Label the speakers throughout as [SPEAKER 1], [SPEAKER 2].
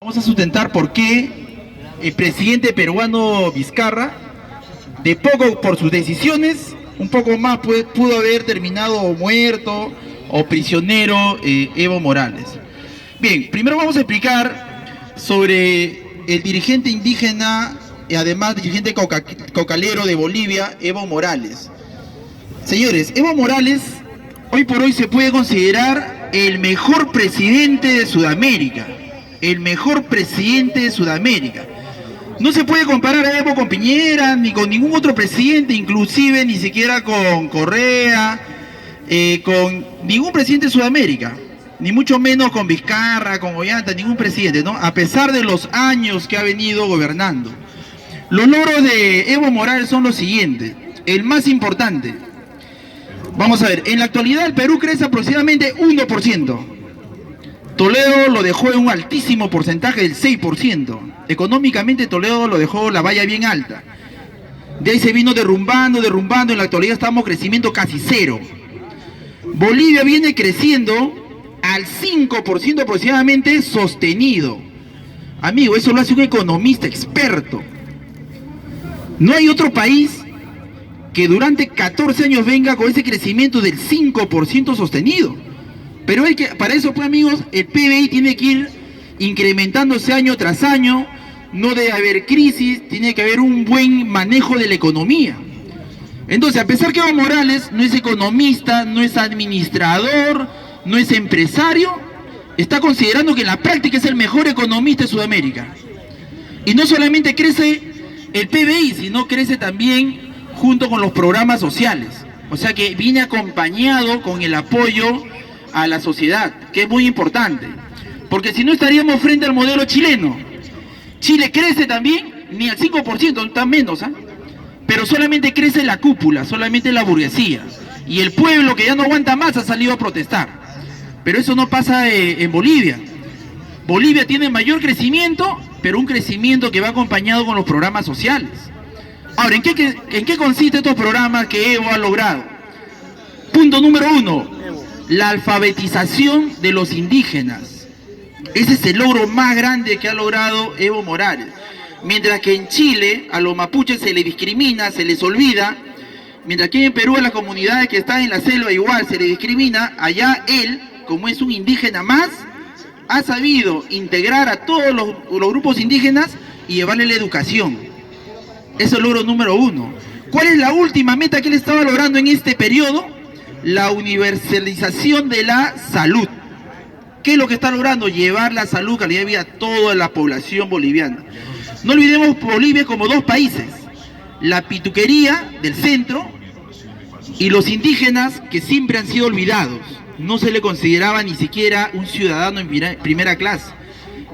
[SPEAKER 1] Vamos a sustentar por qué el presidente peruano Vizcarra, de poco por sus decisiones, un poco más pudo haber terminado muerto o prisionero Evo Morales. Bien, primero vamos a explicar sobre el dirigente indígena y además dirigente cocalero de Bolivia, Evo Morales. Señores, Evo Morales hoy por hoy se puede considerar el mejor presidente de Sudamérica. El mejor presidente de Sudamérica. No se puede comparar a Evo con Piñera, ni con ningún otro presidente, inclusive ni siquiera con Correa, con ningún presidente de Sudamérica, ni mucho menos con Vizcarra, con Ollanta, ningún presidente, ¿no? A pesar de los años que ha venido gobernando. Los logros de Evo Morales son los siguientes. El más importante. Vamos a ver, en la actualidad el Perú crece aproximadamente 1%. Toledo lo dejó en un altísimo porcentaje del 6%. Económicamente Toledo lo dejó la valla bien alta. De ahí se vino derrumbando, en la actualidad estamos en crecimiento casi cero. Bolivia viene creciendo al 5% aproximadamente sostenido. Amigo, eso lo hace un economista experto. No hay otro país que durante 14 años venga con ese crecimiento del 5% sostenido. Pero hay que, para eso, pues amigos, el PBI tiene que ir incrementándose año tras año, no debe haber crisis, tiene que haber un buen manejo de la economía. Entonces, a pesar que Evo Morales no es economista, no es administrador, no es empresario, está considerando que en la práctica es el mejor economista de Sudamérica. Y no solamente crece el PBI, sino crece también junto con los programas sociales. O sea que viene acompañado con el apoyo a la sociedad, que es muy importante, porque si no estaríamos frente al modelo chileno. Chile crece también, ni al 5%, tan menos, ¿eh? Pero solamente crece la cúpula, solamente la burguesía, y el pueblo que ya no aguanta más ha salido a protestar. Pero eso no pasa en Bolivia. Bolivia tiene mayor crecimiento, pero un crecimiento que va acompañado con los programas sociales. Ahora, ¿en qué consisten estos programas que Evo ha logrado? Punto número 1. La alfabetización de los indígenas. Ese es el logro más grande que ha logrado Evo Morales. Mientras que en Chile a los mapuches se les discrimina, se les olvida, mientras que en Perú a las comunidades que están en la selva igual se les discrimina, allá él, como es un indígena más, ha sabido integrar a todos los grupos indígenas y llevarle la educación. Ese es el logro número 1. ¿Cuál es la última meta que él estaba logrando en este periodo? La universalización de la salud. ¿Qué es lo que está logrando? Llevar la salud, calidad de vida a toda la población boliviana. No olvidemos Bolivia como dos países. La pituquería del centro y los indígenas que siempre han sido olvidados. No se le consideraba ni siquiera un ciudadano en primera clase.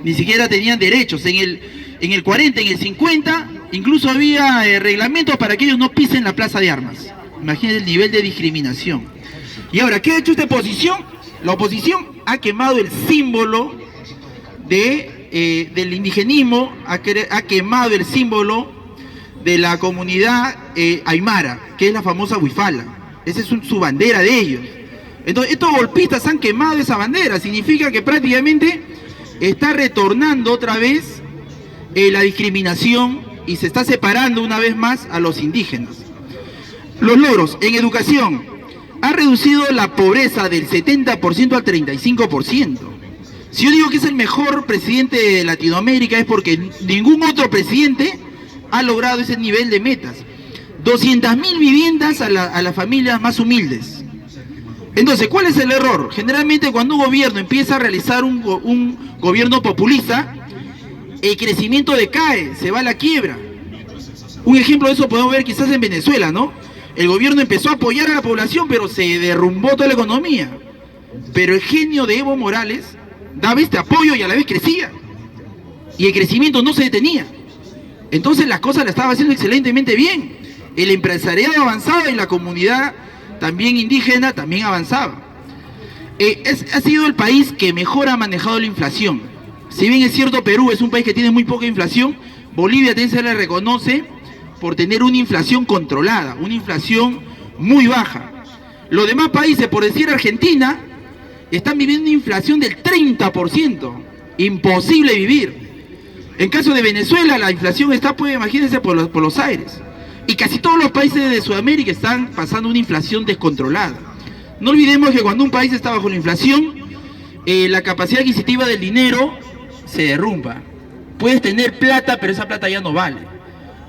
[SPEAKER 1] Ni siquiera tenían derechos. En el 40, en el 50, incluso había reglamentos para que ellos no pisen la plaza de armas. Imagínense el nivel de discriminación. Y ahora, ¿qué ha hecho esta oposición? La oposición ha quemado el símbolo del indigenismo, ha quemado el símbolo de la comunidad aymara, que es la famosa huifala. Esa es su bandera de ellos. Entonces, estos golpistas han quemado esa bandera. Significa que prácticamente está retornando otra vez la discriminación y se está separando una vez más a los indígenas. Los logros en educación. Ha reducido la pobreza del 70% al 35%. Si yo digo que es el mejor presidente de Latinoamérica es porque ningún otro presidente ha logrado ese nivel de metas. 200.000 viviendas a las familias más humildes. Entonces, ¿cuál es el error? Generalmente cuando un gobierno empieza a realizar un gobierno populista, el crecimiento decae, se va a la quiebra. Un ejemplo de eso podemos ver quizás en Venezuela, ¿no? El gobierno empezó a apoyar a la población, pero se derrumbó toda la economía. Pero el genio de Evo Morales daba este apoyo y a la vez crecía. Y el crecimiento no se detenía. Entonces las cosas las estaba haciendo excelentemente bien. El empresariado avanzaba y la comunidad también indígena también avanzaba. Ha sido el país que mejor ha manejado la inflación. Si bien es cierto, Perú es un país que tiene muy poca inflación, Bolivia también se le reconoce por tener una inflación controlada, una inflación muy baja. Los demás países, por decir Argentina, están viviendo una inflación del 30%. imposible vivir. En caso de Venezuela, la inflación está, pues, imagínense, por los aires. Y casi todos los países de Sudamérica están pasando una inflación descontrolada. No olvidemos que cuando un país está bajo la inflación, la capacidad adquisitiva del dinero se derrumba. Puedes tener plata, pero esa plata ya no vale.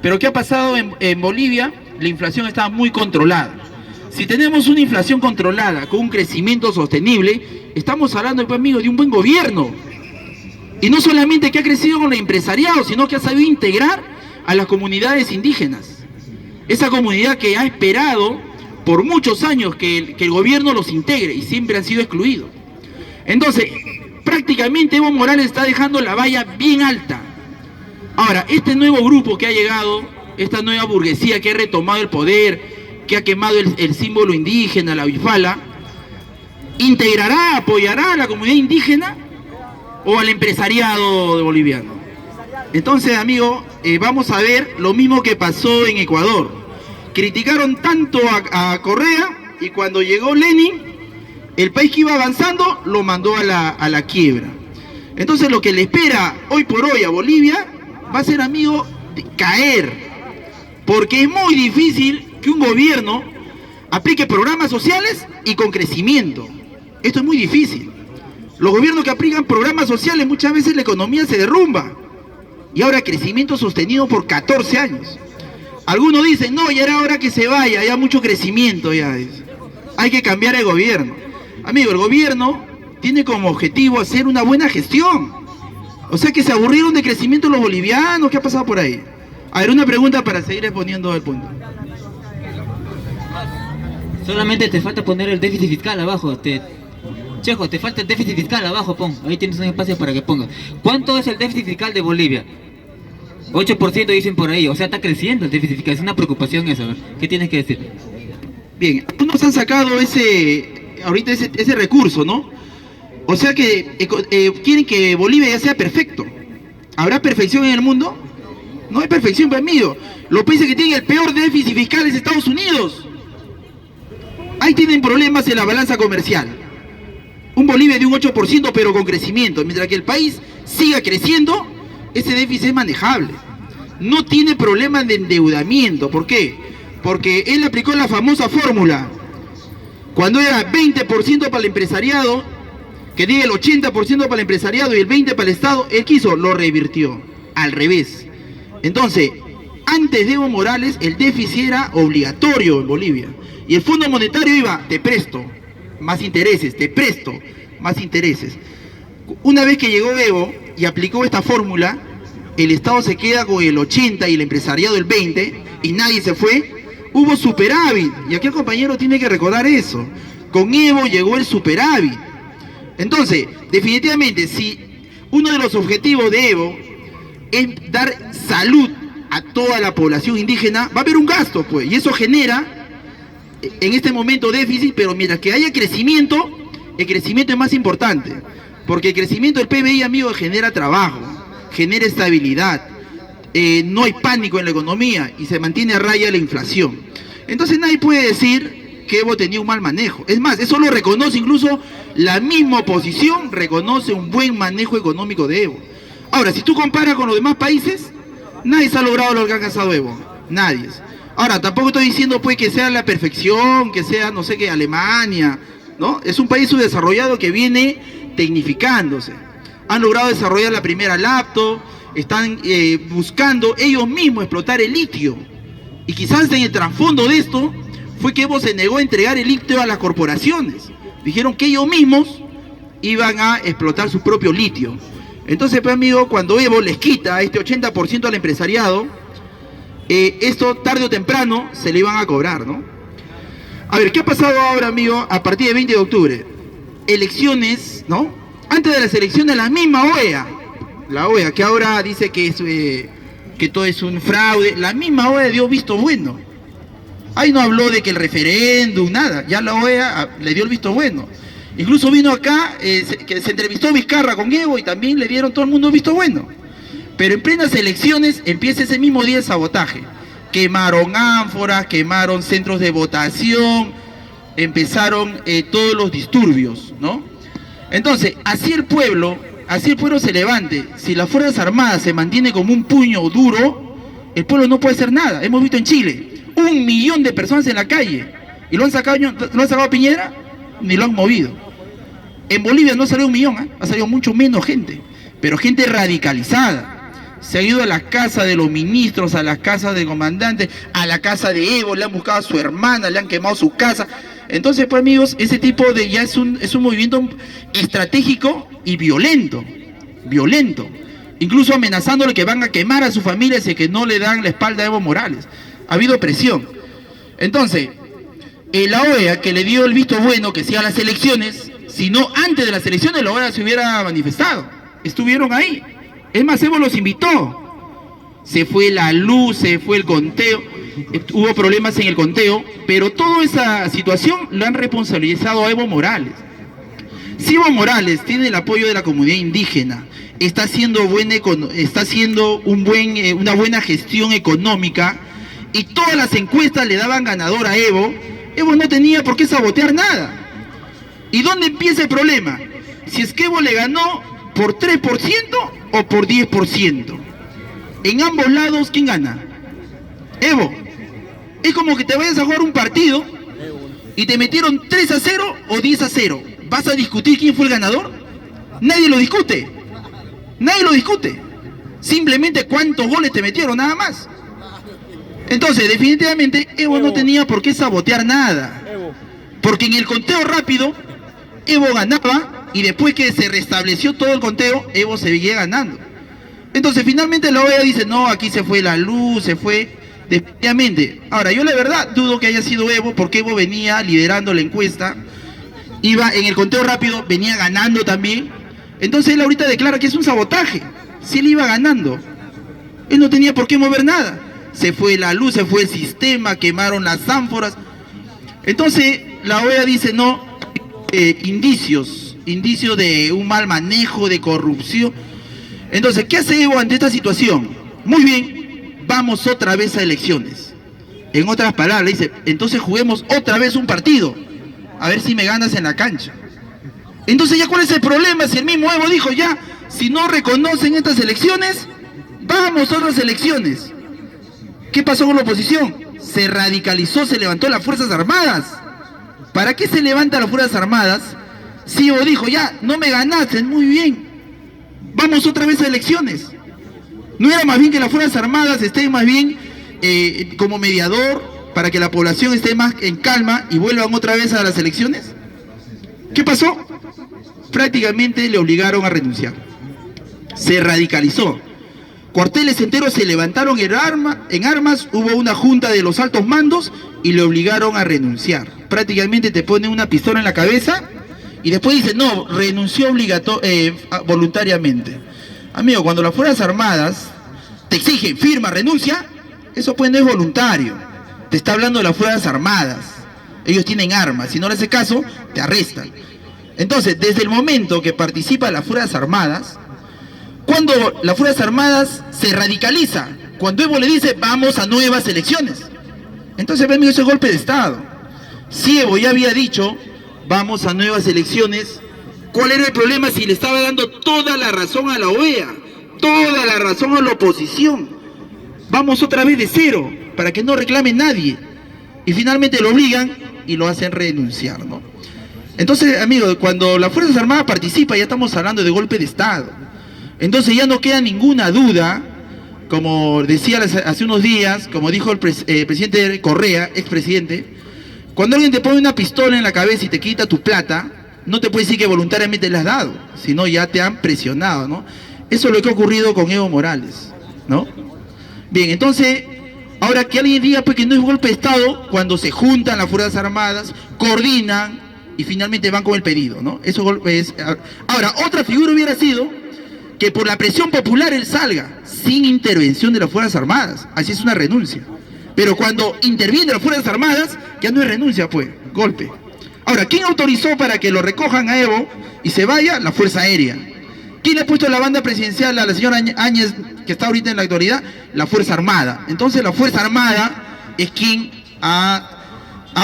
[SPEAKER 1] Pero ¿qué ha pasado en Bolivia? La inflación está muy controlada. Si tenemos una inflación controlada, con un crecimiento sostenible, estamos hablando, pues, amigo, de un buen gobierno. Y no solamente que ha crecido con el empresariado, sino que ha sabido integrar a las comunidades indígenas. Esa comunidad que ha esperado por muchos años que el gobierno los integre y siempre han sido excluidos. Entonces, prácticamente Evo Morales está dejando la valla bien alta. Ahora, este nuevo grupo que ha llegado, esta nueva burguesía que ha retomado el poder, que ha quemado el símbolo indígena, la bifala, ¿integrará, apoyará a la comunidad indígena o al empresariado boliviano? Entonces, amigo, vamos a ver lo mismo que pasó en Ecuador. Criticaron tanto a Correa y cuando llegó Lenin, el país que iba avanzando lo mandó a la quiebra. Entonces, lo que le espera hoy por hoy a Bolivia va a ser, amigo, caer. Porque es muy difícil que un gobierno aplique programas sociales y con crecimiento. Esto es muy difícil. Los gobiernos que aplican programas sociales, muchas veces la economía se derrumba. Y ahora crecimiento sostenido por 14 años. Algunos dicen, no, ya era hora que se vaya, ya mucho crecimiento ya es. Hay que cambiar el gobierno. Amigo, el gobierno tiene como objetivo hacer una buena gestión. O sea que se aburrieron de crecimiento los bolivianos. ¿Qué ha pasado por ahí? A ver, una pregunta para seguir exponiendo el punto.
[SPEAKER 2] Solamente te falta poner el déficit fiscal abajo. Chejo, te falta el déficit fiscal abajo, pon. Ahí tienes un espacio para que pongas. ¿Cuánto es el déficit fiscal de Bolivia? 8% dicen por ahí, o sea, está creciendo el déficit fiscal. Es una preocupación eso, a ver. ¿Qué tienes que decir?
[SPEAKER 1] Bien, algunos han sacado ahorita ese recurso, ¿no? O sea que quieren que Bolivia ya sea perfecto. ¿Habrá perfección en el mundo? No hay perfección, pues, amigo. Los países que tienen el peor déficit fiscal es Estados Unidos. Ahí tienen problemas en la balanza comercial. Un Bolivia de un 8%, pero con crecimiento. Mientras que el país siga creciendo, ese déficit es manejable. No tiene problemas de endeudamiento. ¿Por qué? Porque él aplicó la famosa fórmula. Cuando era 20% para el empresariado, que diga el 80% para el empresariado y el 20% para el Estado, él quiso, lo revirtió. Al revés. Entonces, antes de Evo Morales, el déficit era obligatorio en Bolivia. Y el Fondo Monetario iba, te presto más intereses, te presto más intereses. Una vez que llegó Evo y aplicó esta fórmula, el Estado se queda con el 80% y el empresariado el 20%, y nadie se fue, hubo superávit. Y aquí el compañero tiene que recordar eso. Con Evo llegó el superávit. Entonces, definitivamente, si uno de los objetivos de Evo es dar salud a toda la población indígena, va a haber un gasto, pues, y eso genera en este momento déficit, pero mientras que haya crecimiento, el crecimiento es más importante, porque el crecimiento del PBI, amigo, genera trabajo, genera estabilidad, no hay pánico en la economía y se mantiene a raya la inflación. Entonces nadie puede decir que Evo tenía un mal manejo. Es más, eso lo reconoce incluso la misma oposición, reconoce un buen manejo económico de Evo. Ahora, si tú comparas con los demás países, nadie se ha logrado lo que ha alcanzado Evo, nadie. Ahora, tampoco estoy diciendo, pues, que sea la perfección, que sea, no sé qué, Alemania, ¿no? Es un país subdesarrollado que viene tecnificándose. Han logrado desarrollar la primera laptop, están buscando ellos mismos explotar el litio. Y quizás en el trasfondo de esto fue que Evo se negó a entregar el litio a las corporaciones. Dijeron que ellos mismos iban a explotar su propio litio. Entonces, pues, amigo, cuando Evo les quita este 80% al empresariado, esto tarde o temprano se le iban a cobrar, ¿no? A ver, ¿qué ha pasado ahora, amigo, a partir del 20 de octubre? Elecciones, ¿no? Antes de las elecciones, la misma OEA, la OEA, que ahora dice que todo es un fraude, la misma OEA dio visto bueno. Ahí no habló de que el referéndum, nada, ya la OEA le dio el visto bueno. Incluso vino acá, que se entrevistó Vizcarra con Evo y también le dieron todo el mundo visto bueno. Pero en plenas elecciones empieza ese mismo día el sabotaje. Quemaron ánforas, quemaron centros de votación, empezaron todos los disturbios, ¿no? Entonces, así el pueblo así el pueblo se levante. Si las Fuerzas Armadas se mantiene como un puño duro, el pueblo no puede hacer nada. Hemos visto en Chile, 1 millón de personas en la calle. ¿Y lo han sacado a Piñera? Ni lo han movido. En Bolivia no salió 1 millón, ha salido mucho menos gente. Pero gente radicalizada. Se ha ido a la casa de los ministros, a la casa del comandante, a la casa de Evo, le han buscado a su hermana, le han quemado su casa. Entonces, pues amigos, ese tipo de ya es un movimiento estratégico y violento. Violento. Incluso amenazándole que van a quemar a su familia si que no le dan la espalda a Evo Morales. Ha habido presión. Entonces, la OEA que le dio el visto bueno que sea las elecciones, si no antes de las elecciones la OEA se hubiera manifestado. Estuvieron ahí. Es más, Evo los invitó. Se fue la luz, se fue el conteo, hubo problemas en el conteo, pero toda esa situación lo han responsabilizado a Evo Morales. Si Evo Morales tiene el apoyo de la comunidad indígena, está haciendo una buena gestión económica y todas las encuestas le daban ganador a Evo, Evo no tenía por qué sabotear nada. ¿Y dónde empieza el problema? Si es que Evo le ganó por 3% o por 10%. En ambos lados, ¿quién gana? Evo. Es como que te vayas a jugar un partido y te metieron 3-0 o 10-0. ¿Vas a discutir quién fue el ganador? Nadie lo discute. Nadie lo discute. Simplemente cuántos goles te metieron, nada más. Entonces, definitivamente, Evo no tenía por qué sabotear nada. Porque en el conteo rápido, Evo ganaba y después que se restableció todo el conteo, Evo seguía ganando. Entonces, finalmente la OEA dice, no, aquí se fue la luz, se fue definitivamente. Ahora, yo la verdad dudo que haya sido Evo, porque Evo venía liderando la encuesta, iba en el conteo rápido, venía ganando también. Entonces él ahorita declara que es un sabotaje. Si él iba ganando, él no tenía por qué mover nada. Se fue la luz, se fue el sistema, quemaron las ánforas. Entonces la OEA dice, no, indicios de un mal manejo, de corrupción. Entonces, ¿qué hace Evo ante esta situación? Muy bien, vamos otra vez a elecciones. En otras palabras, dice, entonces juguemos otra vez un partido, a ver si me ganas en la cancha. Entonces, ¿ya cuál es el problema? Si el mismo Evo dijo, ya, si no reconocen estas elecciones, vamos a otras elecciones. ¿Qué pasó con la oposición? Se radicalizó, se levantó las Fuerzas Armadas. ¿Para qué se levantan las Fuerzas Armadas? Si Evo dijo, ya, no me ganaste, muy bien, vamos otra vez a elecciones. ¿No era más bien que las Fuerzas Armadas estén más bien como mediador para que la población esté más en calma y vuelvan otra vez a las elecciones? ¿Qué pasó? Prácticamente le obligaron a renunciar. Se radicalizó. Cuarteles enteros se levantaron en armas, hubo una junta de los altos mandos y le obligaron a renunciar. Prácticamente te ponen una pistola en la cabeza y después dicen, no, renunció voluntariamente. Amigo, cuando las Fuerzas Armadas te exigen, firma, renuncia, eso pues no es voluntario. Te está hablando de las Fuerzas Armadas. Ellos tienen armas, si no le haces caso, te arrestan. Entonces, desde el momento que participa las Fuerzas Armadas, cuando las Fuerzas Armadas se radicaliza, cuando Evo le dice, vamos a nuevas elecciones. Entonces, amigo, eso es golpe de Estado. Si Evo ya había dicho, vamos a nuevas elecciones, ¿cuál era el problema si le estaba dando toda la razón a la OEA? Toda la razón a la oposición. Vamos otra vez de cero, para que no reclame nadie. Y finalmente lo obligan y lo hacen renunciar, ¿no? Entonces, amigos, cuando las Fuerzas Armadas participan, ya estamos hablando de golpe de Estado. Entonces ya no queda ninguna duda, como decía hace unos días, como dijo el presidente Correa, expresidente, cuando alguien te pone una pistola en la cabeza y te quita tu plata, no te puede decir que voluntariamente le has dado, sino ya te han presionado, ¿no? Eso es lo que ha ocurrido con Evo Morales, ¿no? Bien, entonces, ahora que alguien diga pues, que no es golpe de Estado, cuando se juntan las Fuerzas Armadas, coordinan y finalmente van con el pedido, ¿no? Eso es. Ahora, otra figura hubiera sido que por la presión popular él salga, sin intervención de las Fuerzas Armadas, así es una renuncia. Pero cuando intervienen las Fuerzas Armadas, ya no es renuncia, pues, golpe. Ahora, ¿quién autorizó para que lo recojan a Evo y se vaya? La Fuerza Aérea. ¿Quién le ha puesto la banda presidencial a la señora Áñez, que está ahorita en la actualidad? La Fuerza Armada. Entonces la Fuerza Armada es quien ha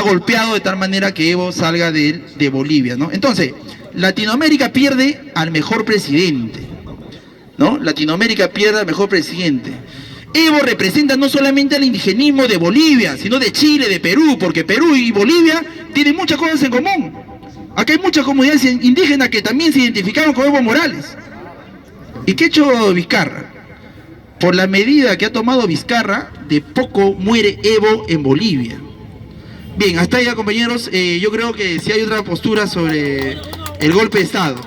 [SPEAKER 1] golpeado de tal manera que Evo salga de Bolivia, ¿no? Entonces, Latinoamérica pierde al mejor presidente, ¿no? Latinoamérica pierde al mejor presidente. Evo representa no solamente al indigenismo de Bolivia, sino de Chile, de Perú, porque Perú y Bolivia tienen muchas cosas en común. Acá hay muchas comunidades indígenas que también se identificaron con Evo Morales. ¿Y qué ha hecho Vizcarra? Por la medida que ha tomado Vizcarra, de poco muere Evo en Bolivia. Bien, hasta allá, compañeros. Yo creo que si hay otra postura sobre el golpe de Estado.